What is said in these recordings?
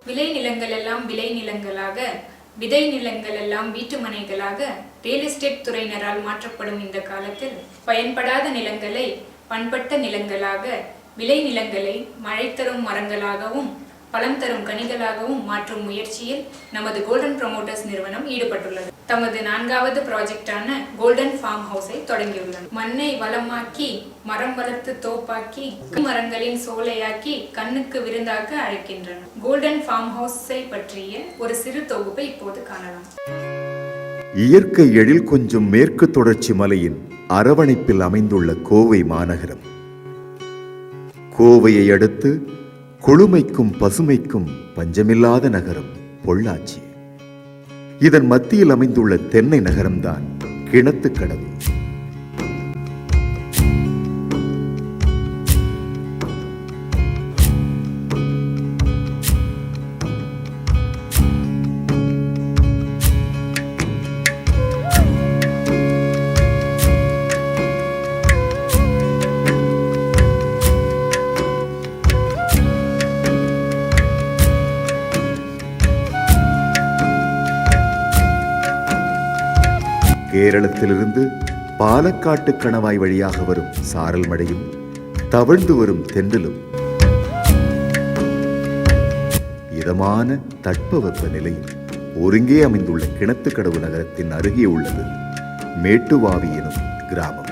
விளை நிலங்கள் எல்லாம் விளை நிலங்களாக, விதை நிலங்கள் எல்லாம் வீட்டு மனைகளாக ரியல் எஸ்டேட் துறையினரால் மாற்றப்படும் இந்த காலத்தில் பயன்படாத நிலங்களை பண்பட்ட நிலங்களாக, விளை நிலங்களை மழை தரும் மரங்களாகவும் பலம் தரும் கனிகளாகவும் மாற்றும் முயற்சியில் நமது கோல்டன் ப்ரமோட்டர்ஸ் நிறுவனம் ஈடுபட்டுள்ளது. தமது 4வது ப்ராஜெக்டான கோல்டன் ஃபார்ம் ஹவுஸை தொடங்கியுள்ளனர். மண்ணை வளமாக்கி, மரம் வளர்த்து தோப்பாக்கி, மரங்களின் சோலையாக்கி, கண்ணுக்கு விருந்தாக்க அழைக்கின்றனர். கோல்டன் ஃபார்ம் ஹவுஸை பற்றிய ஒரு சிறு தொகுப்பை இப்போது காணலாம். இயற்கை எழில் கொஞ்சம் மேற்கு தொடர்ச்சி மலையின் அரவணைப்பில் அமைந்துள்ள கோவை மாநகரம். கோவையை அடுத்து கொழுமைக்கும் பசுமைக்கும் பஞ்சமில்லாத நகரம் பொள்ளாச்சி. இதன் மத்தியில் அமைந்துள்ள தென்னை நகரம்தான் கிணத்துக்கடவு. கேரளத்திலிருந்து பாலக்காட்டு கணவாய் வழியாக வரும் சாரல் மழையும் தவழ்ந்து வரும் தென்றலும் இதமான தட்பவெப்ப நிலையில் ஒருங்கே அமைந்துள்ள கிணத்துக்கடவு நகரத்தின் அருகே உள்ளது மேட்டுவாவி எனும் கிராமம்.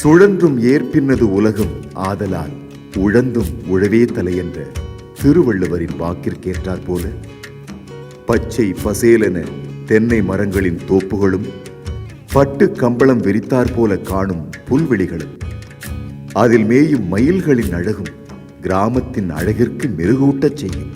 சுழன்றும் ஏற்பின்னது உலகம் ஆதலால் உழந்தும் உழவே தலை என்ற திருவள்ளுவரின் வாக்கிற்கேற்றாற் போல பச்சை பசேலென தென்னை மரங்களின் தோப்புகளும் பட்டு கம்பளம் விரித்தாற் போல காணும் புல்வெளிகளும் அதில் மேயும் மயில்களின் அழகும் கிராமத்தின் அழகிற்கு மெருகூட்டச் செய்யும்.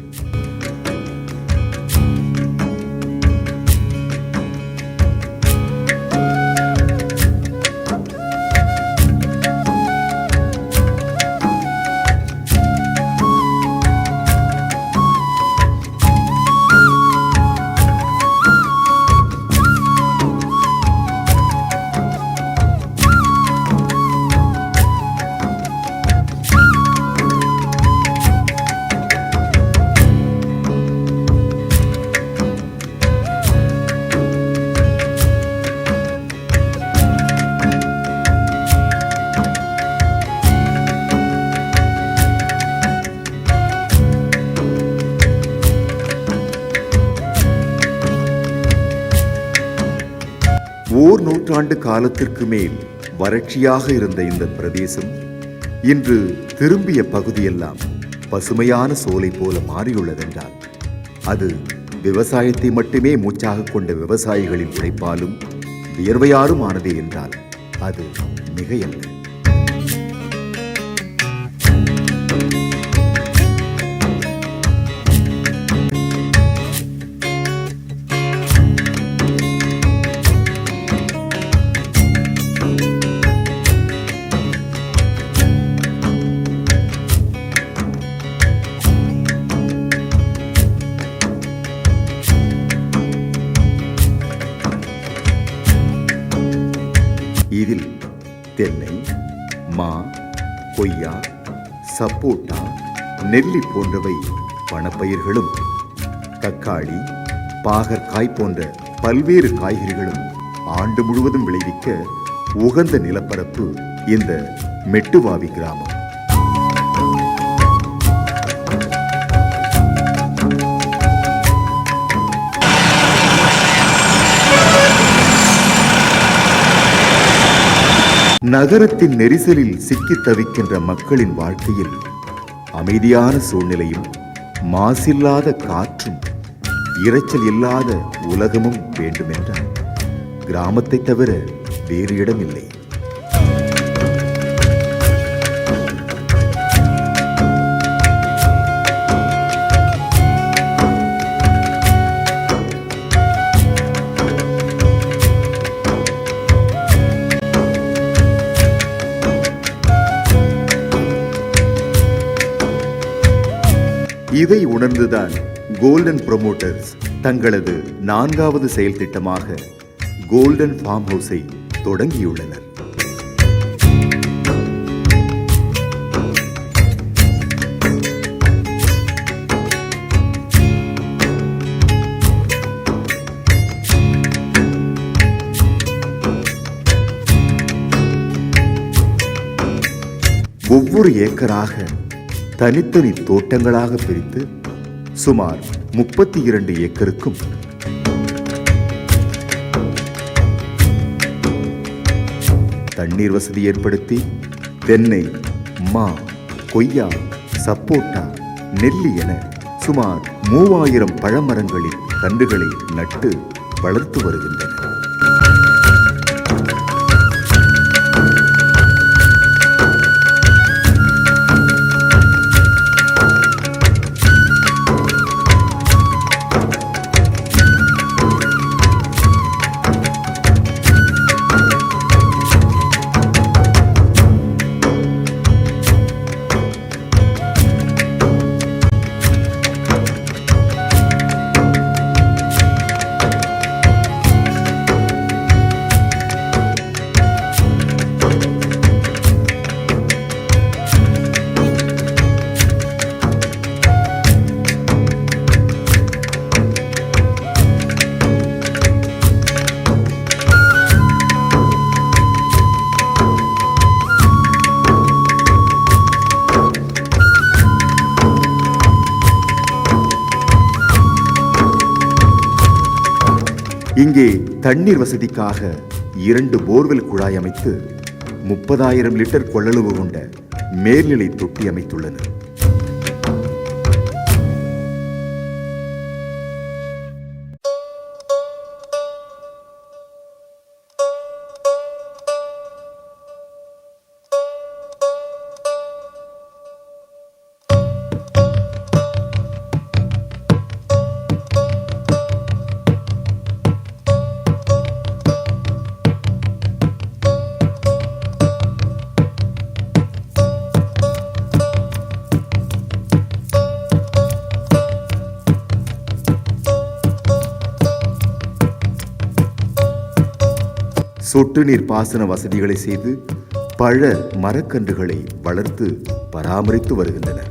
ஓர் நூற்றாண்டு காலத்திற்கு மேல் வறட்சியாக இருந்த இந்த பிரதேசம் இன்று திரும்பிய பகுதியெல்லாம் பசுமையான சோலை போல மாறியுள்ளதென்றால் அது விவசாயத்தை மட்டுமே மூச்சாக கொண்ட விவசாயிகளின் உழைப்பாலும் வியர்வையாலும் ஆனதே என்றால் அது மிகையல்ல. இதில் தென்னை, மா, கொய்யா, சப்போட்டா, நெல்லி போன்றவை பணப்பயிர்களும், தக்காளி, பாகற்காய் போன்ற பல்வேறு காய்கறிகளும் ஆண்டு முழுவதும் விளைவிக்க உகந்த நிலப்பரப்பு இந்த மெட்டுவாவி கிராமம். நகரத்தின் நெரிசலில் சிக்கித் தவிக்கின்ற மக்களின் வாழ்க்கையில் அமைதியான சூழ்நிலையும் மாசில்லாத காற்றும் இரைச்சல் இல்லாத உலகமும் வேண்டுமென்றால் கிராமத்தை தவிர வேறு இடமில்லை. இதை உணர்ந்துதான் கோல்டன் புரமோட்டர்ஸ் தங்களது 4வது செயல் திட்டமாக கோல்டன் ஃபார்ம் ஹவுஸை தொடங்கியுள்ளனர். ஒவ்வொரு ஏக்கராக தனித்தனி தோட்டங்களாக பிரித்து சுமார் 32 ஏக்கருக்கும் தண்ணீர் வசதி ஏற்படுத்தி தென்னை, மா, கொய்யா, சப்போட்டா, நெல்லி என சுமார் 3000 பழமரங்களின் கன்றுகளை நட்டு வளர்த்து வருகின்றனர். இங்கே தண்ணீர் வசதிக்காக 2 போர்வெல் குழாய் அமைத்து 30,000 லிட்டர் கொள்ளளவு கொண்ட மேல்நிலை தொட்டி அமைத்துள்ளனர். சொட்டு நீர் பாசன வசதிகளை செய்து பழ மரக்கன்றுகளை வளர்த்து பராமரித்து வருகின்றனர்.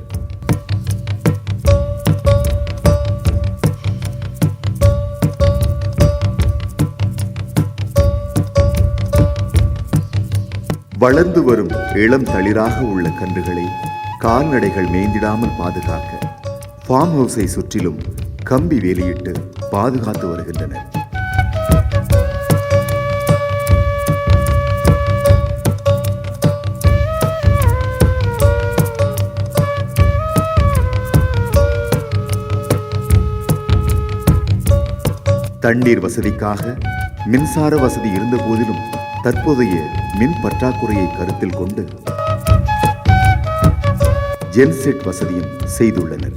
வளர்ந்து வரும் இளம் தளிராக உள்ள கன்றுகளை கால்நடைகள் மேய்ந்திடாமல் பாதுகாக்க ஃபார்ம் ஹவுஸை சுற்றிலும் கம்பி வேலியிட்டு பாதுகாத்து வருகின்றனர். தண்ணீர் வசதிக்காக மின்சார வசதி இருந்த போதிலும் தற்போதைய மின் பற்றாக்குறையை கருத்தில் கொண்டு ஜென்செட் வசதியும் செய்துள்ளனர்.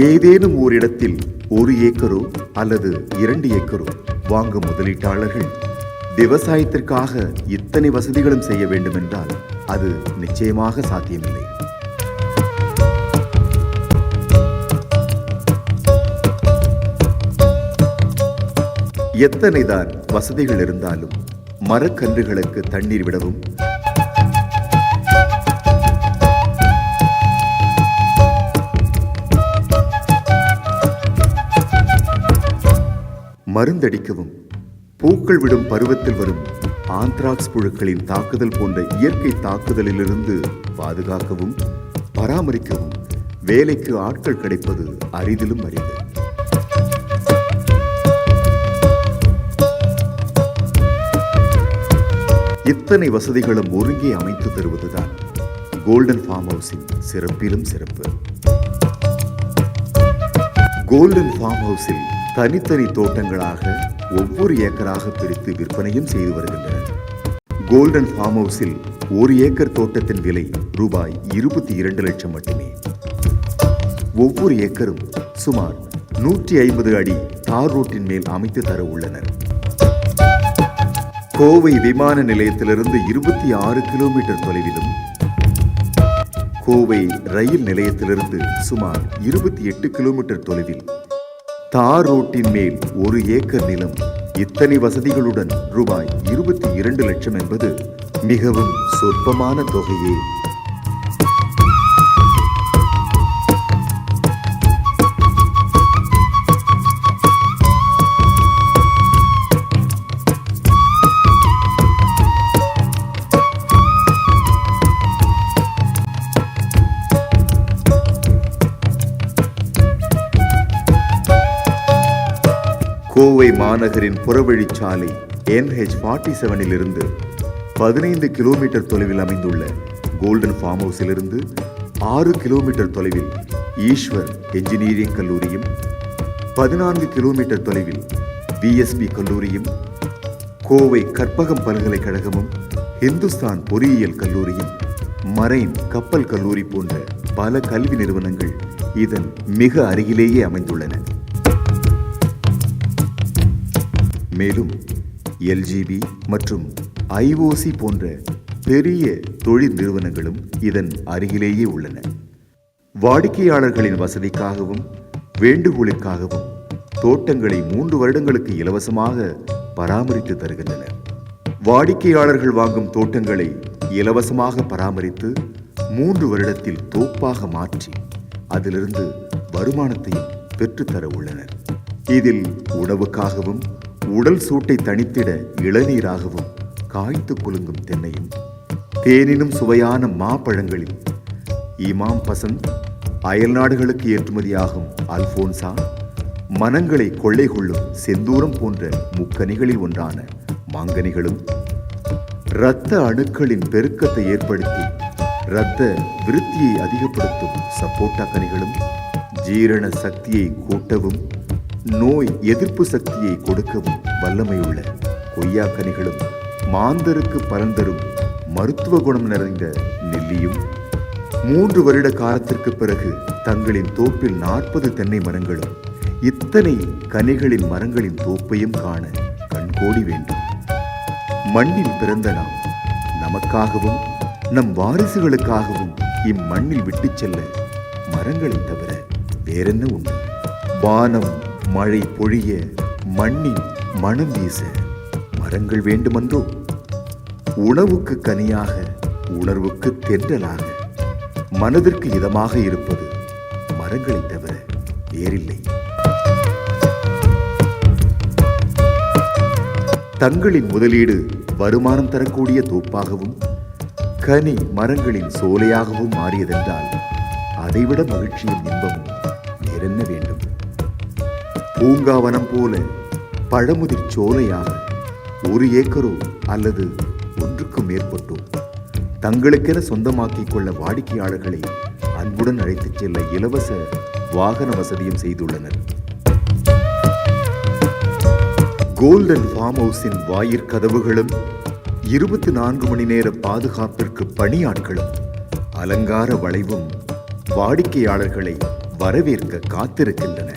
ஏதேனும் ஓரிடத்தில் 1 ஏக்கரோ அல்லது 2 ஏக்கரோ வாங்கும் முதலீட்டாளர்கள் விவசாயத்திற்காக இத்தனை வசதிகளும் செய்ய வேண்டும் என்றால் அது நிச்சயமாக சாத்தியமில்லை. எத்தனைதான் வசதிகள் இருந்தாலும் மரக்கன்றுகளுக்கு தண்ணீர் விடவும் மருந்தடிக்கவும் பூக்கள் விடும் பருவத்தில் வரும் ஆந்த்ராக்ஸ் புழுக்களின் தாக்குதல் போன்ற இயற்கை தாக்குதலிலிருந்து பாதுகாக்கவும் பராமரிக்கவும் வேலைக்கு ஆட்கள் கிடைப்பது அரிதிலும் அரிது. இத்தனை வசதிகளும் ஒருங்கே அமைத்து தருவதுதான் கோல்டன் ஃபார்ம் ஹவுஸின் சிறப்பிலும் சிறப்பு. கோல்டன் ஃபார்ம் ஹவுஸில் தனித்தனி தோட்டங்களாக ஒவ்வொரு ஏக்கராக பிரித்து விற்பனையும் செய்து வருகின்றனர். கோல்டன் ஃபார்ம் ஹவுஸில் 1 ஏக்கர் தோட்டத்தின் விலை ரூபாய் 22 லட்சம் மட்டுமே. ஒவ்வொரு ஏக்கரும் சுமார் 150 அடி தார் ரோட்டின் மேல் அமைத்து தர உள்ளனர். கோவை விமான நிலையத்திலிருந்து 26 கிலோமீட்டர் தொலைவிலும், கோவை ரயில் நிலையத்திலிருந்து சுமார் 28 கிலோமீட்டர் தொலைவில் தார் ரோட்டின் மேல் 1 ஏக்கர் நிலம், இத்தனை வசதிகளுடன் ரூபாய் 22 லட்சம் என்பது மிகவும் சொற்பமான தொகையே. கோவை மாநகரின் புறவழிச்சாலை NH-47 இலிருந்து 15 கிலோமீட்டர் தொலைவில் அமைந்துள்ள கோல்டன் ஃபார்ம் ஹவுஸிலிருந்து 6 கிலோமீட்டர் தொலைவில் ஈஸ்வர் என்ஜினியரிங் கல்லூரியும், 14 கிலோமீட்டர் தொலைவில் VSB கல்லூரியும், கோவை கற்பகம் பல்கலைக்கழகமும், இந்துஸ்தான் பொறியியல் கல்லூரியும், மரைன் கப்பல் கல்லூரி போன்ற பல கல்வி நிறுவனங்கள் இதன் மிக அருகிலேயே அமைந்துள்ளன. மேலும் LGB மற்றும் IOC போன்ற பெரிய தொழில் நிறுவனங்களும் இதன் அருகிலேயே உள்ளன. வாடிக்கையாளர்களின் வசதிக்காகவும் வேண்டுகோளுக்காகவும் தோட்டங்களை 3 வருடங்களுக்கு இலவசமாக பராமரித்து தருகின்றனர். வாடிக்கையாளர்கள் வாங்கும் தோட்டங்களை இலவசமாக பராமரித்து 3 வருடத்தில் தோப்பாக மாற்றி அதிலிருந்து வருமானத்தையும் பெற்றுத்தர உள்ளனர். இதில் உணவுக்காகவும் உடல் சூட்டை தணித்திட இளநீராகவும் காய்த்து குலுங்கும் தென்னையும், தேனினும் சுவையான மாப்பழங்களில் இமாம் பசந்த், அயல் நாடுகளுக்கு ஏற்றுமதியாகும் அல்போன்சா, மனங்களை கொள்ளை கொள்ளும் செந்தூரம் போன்ற முக்கனிகளில் ஒன்றான மாங்கனிகளும், இரத்த அணுக்களின் பெருக்கத்தை ஏற்படுத்தி இரத்த விருத்தியை அதிகப்படுத்தும் சப்போட்டா கனிகளும், ஜீரண சக்தியை கூட்டவும் நோய் எதிர்ப்பு சக்தியை கொடுக்கவும் வல்லமையுள்ள கொய்யாக்கனிகளும், மாந்தருக்கு பலன் தரும் மருத்துவ குணம் நிறைந்த நெல்லியும், 3 வருட காலத்திற்கு பிறகு தங்களின் தோப்பில் 40 தென்னை மரங்களும், இத்தனை கனிகளின் மரங்களின் தோப்பையும் காண கண்கோடி வேண்டும். மண்ணில் பிறந்த நாம் நமக்காகவும் நம் வாரிசுகளுக்காகவும் இம்மண்ணில் விட்டுச் செல்ல மரங்களை தவிர வேறென்ன உண்டு? வானம் மழை பொழிய, மண்ணின் மனம் வீச மரங்கள் வேண்டுமன்றோ? உணவுக்கு கனியாக, உணர்வுக்கு தென்றலாக, மனதிற்கு இதமாக இருப்பது மரங்களை தவிர வேறில்லை. தங்களின் முதலீடு வருமானம் தரக்கூடிய தோப்பாகவும் கனி மரங்களின் சோலையாகவும் மாறியதென்றால் அதைவிட மகிழ்ச்சியும் இன்பமும் வேறென்ன வேண்டும்? பூங்காவனம் போல பழமுதிர் சோலையாக 1 ஏக்கரோ அல்லது 1க்கும் மேற்பட்டோ தங்களுக்கென சொந்தமாக்கிக் கொள்ள வாடிக்கையாளர்களை அன்புடன் அழைத்துச் செல்ல இலவச வாகன வசதியும் செய்துள்ளனர். கோல்டன் ஃபார்ம் ஹவுஸின் வாயிற்கதவுகளும் 24 மணி நேர பாதுகாப்பிற்கு பணியாட்களும் அலங்கார வளைவும் வாடிக்கையாளர்களை வரவேற்க காத்திருக்கின்றன.